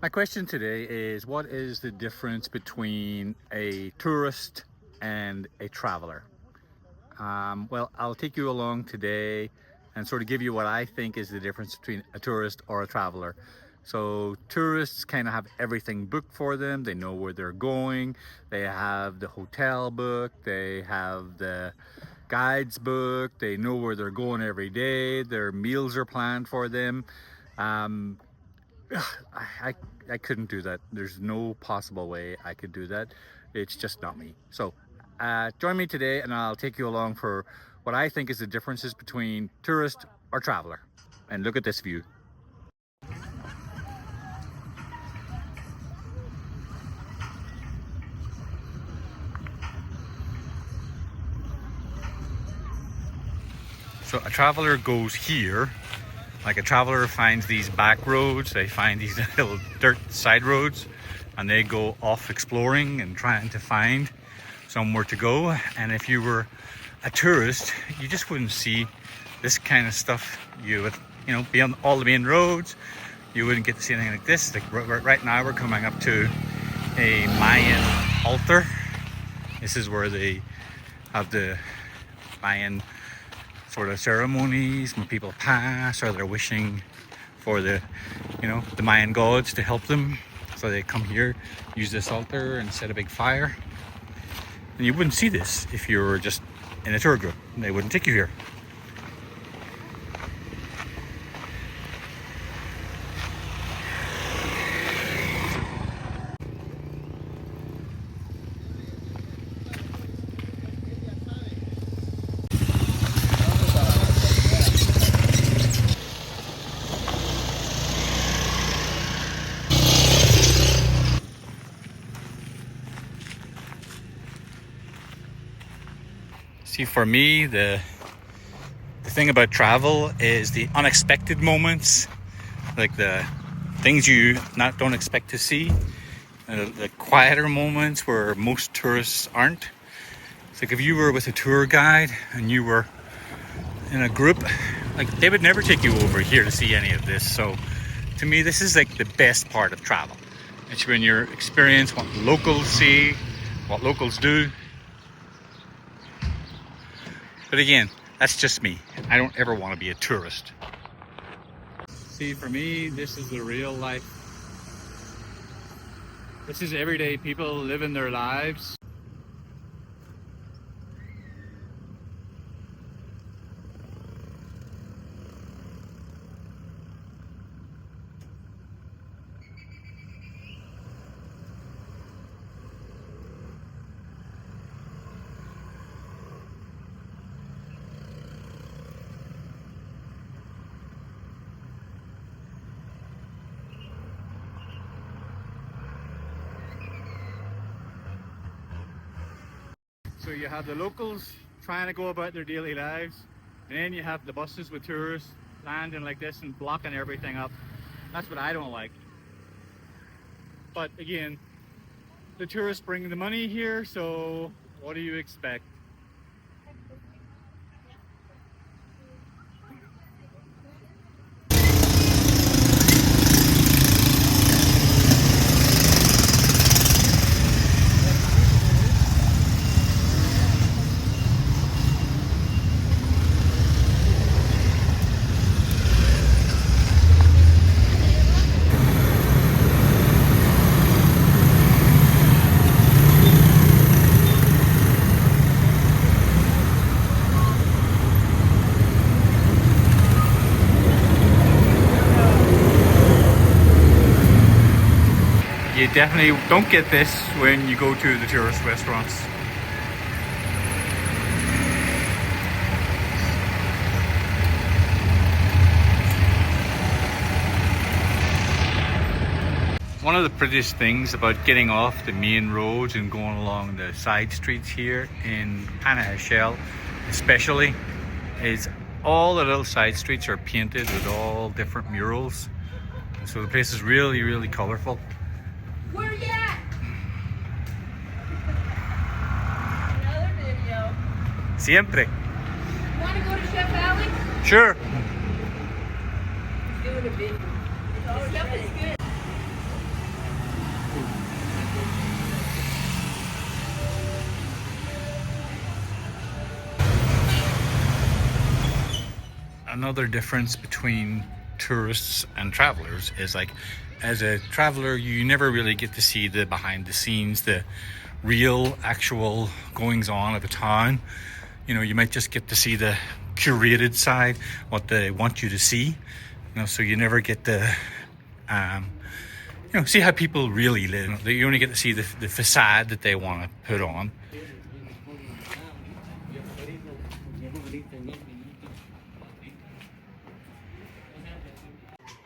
My question today is, what is the difference between a tourist and a traveler? Well, I'll take you along today and sort of give you what I think is the difference between a tourist or a traveler. So tourists kind of have everything booked for them. They know where they're going. They have the hotel booked. They have the guides booked. They know where they're going every day. Their meals are planned for them. Um, I couldn't do that. There's no possible way I could do that. It's just not me. So join me today and I'll take you along for what I think is the differences between tourist or traveler. And look at this view. So a traveler goes here. Like a traveler finds these back roads, they find these little dirt side roads, and they go off exploring and trying to find somewhere to go. And if you were a tourist, you just wouldn't see this kind of stuff. You would, be on all the main roads. You wouldn't get to see anything like this. Like right now, we're coming up to a Mayan altar. This is where they have the Mayan sort of ceremonies when people pass, or they're wishing for the Mayan gods to help them. So they come here, use this altar and set a big fire. And you wouldn't see this if you were just in a tour group. They wouldn't take you here. See, for me, the thing about travel is the unexpected moments, like the things you don't expect to see, the quieter moments where most tourists aren't. It's like if you were with a tour guide and you were in a group, like they would never take you over here to see any of this. So to me, this is like the best part of travel. It's when you experience what locals see, what locals do. But again, that's just me. I don't ever want to be a tourist. See, for me, this is the real life. This is everyday people living their lives. So you have the locals trying to go about their daily lives, and then you have the buses with tourists landing like this and blocking everything up. That's what I don't like. But again, the tourists bring the money here, so what do you expect? You definitely don't get this when you go to the tourist restaurants. One of the prettiest things about getting off the main roads and going along the side streets here in Panajachel especially is all the little side streets are painted with all different murals. So the place is really, really colorful. Where you at? Another video. Siempre. Want to go to Chef Valley? Sure. He's doing a video. Oh, stuff is good. another difference between tourists and travelers is like, as a traveler, you never really get to see the behind the scenes, the real actual goings on of a town. You know, you might just get to see the curated side, what they want you to see. You know, so you never get to see how people really live. You only get to see the facade that they want to put on.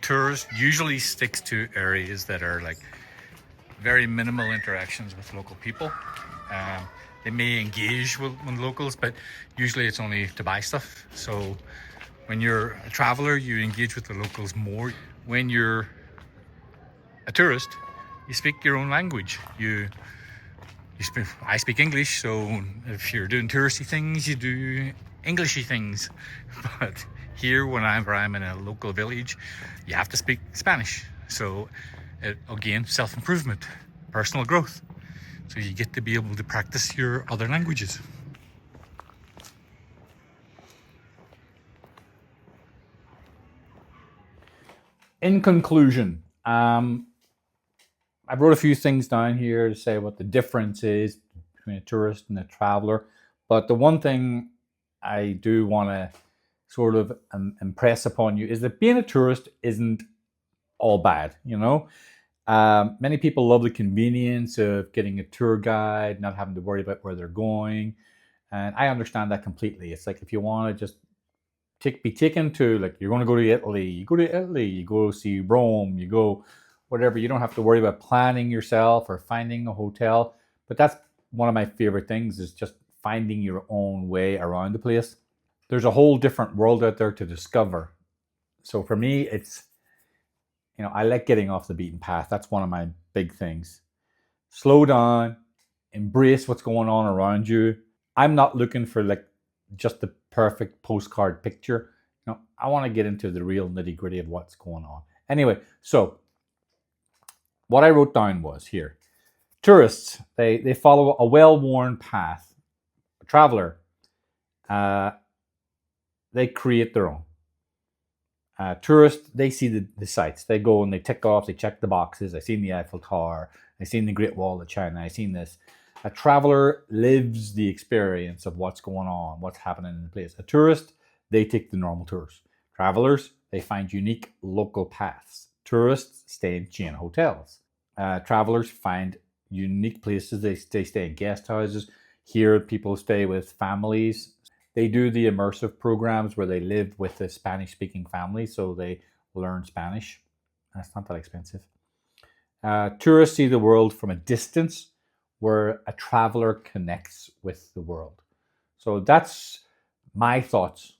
Tours usually sticks to areas that are like very minimal interactions with local people. They may engage with locals, but usually it's only to buy stuff. So when you're a traveler, you engage with the locals more. When you're a tourist, you speak your own language. I speak English, so if you're doing touristy things, you do Englishy things. But here, whenever I'm in a local village, you have to speak Spanish. So again, self-improvement, personal growth. So you get to be able to practice your other languages. In conclusion, I wrote a few things down here to say what the difference is between a tourist and a traveler. But the one thing I do want to sort of impress upon you is that being a tourist isn't all bad, you know. Many people love the convenience of getting a tour guide, not having to worry about where they're going. And I understand that completely. It's like if you want to just be taken to, like, you're going to go to Italy, you go to Italy, you go see Rome, you go whatever. You don't have to worry about planning yourself or finding a hotel. But that's one of my favorite things, is just finding your own way around the place. There's a whole different world out there to discover. So for me, it's, I like getting off the beaten path. That's one of my big things. Slow down, embrace what's going on around you. I'm not looking for like just the perfect postcard picture. I want to get into the real nitty gritty of what's going on. Anyway, so what I wrote down was here. Tourists, they follow a well-worn path. A traveler, they create their own. Tourists, they see the sights. They go and they tick off, they check the boxes. I've seen the Eiffel Tower. I've seen the Great Wall of China. I've seen this. A traveler lives the experience of what's going on, what's happening in the place. A tourist, they take the normal tours. Travelers, they find unique local paths. Tourists stay in chain hotels. Travelers find unique places. They stay in guest houses. Here, people stay with families. They do the immersive programs where they live with a Spanish-speaking family, so they learn Spanish. That's not that expensive. Tourists see the world from a distance, where a traveler connects with the world. So that's my thoughts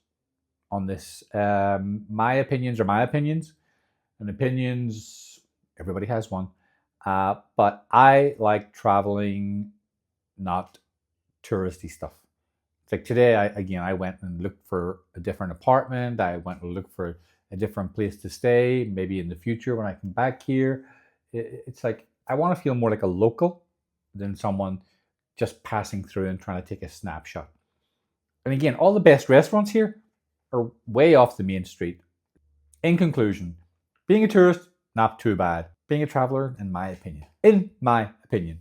on this. My opinions are my opinions, and opinions, everybody has one. But I like traveling, not touristy stuff. It's like today, I went and looked for a different apartment. I went and looked for a different place to stay. Maybe in the future when I come back here, it's like I want to feel more like a local than someone just passing through and trying to take a snapshot. And again, all the best restaurants here are way off the main street. In conclusion, being a tourist, not too bad. Being a traveler, in my opinion,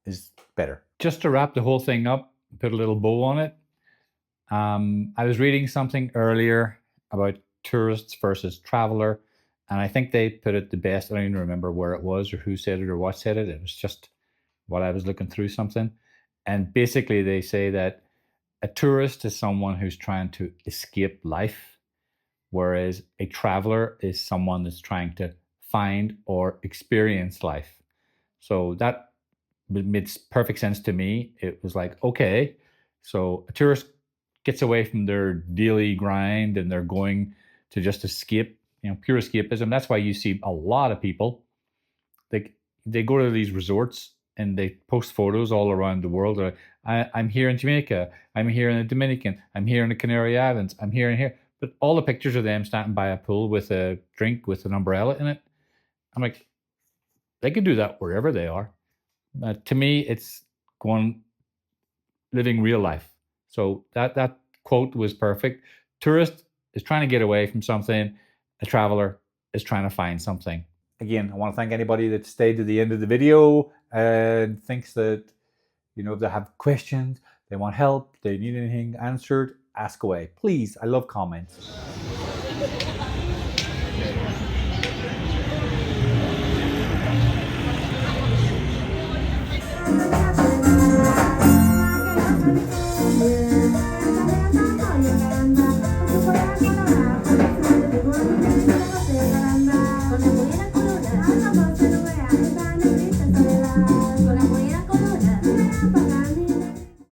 is better. Just to wrap the whole thing up, put a little bow on it. I was reading something earlier about tourists versus traveler, and I think they put it the best. I don't even remember where it was or who said it or what said it. It was just while I was looking through something. And basically they say that a tourist is someone who's trying to escape life, whereas a traveler is someone that's trying to find or experience life. So that made perfect sense to me. It was like, okay, so a tourist gets away from their daily grind and they're going to just escape, pure escapism. That's why you see a lot of people, they go to these resorts and they post photos all around the world. I'm here in Jamaica. I'm here in the Dominican. I'm here in the Canary Islands. I'm here and here. But all the pictures of them standing by a pool with a drink with an umbrella in it. I'm like, they could do that wherever they are. To me, it's living real life. So that quote was perfect. Tourists is trying to get away from something. A traveler is trying to find something. Again, I want to thank anybody that stayed to the end of the video and thinks that, you know, if they have questions, they want help, they need anything answered, ask away. Please, I love comments.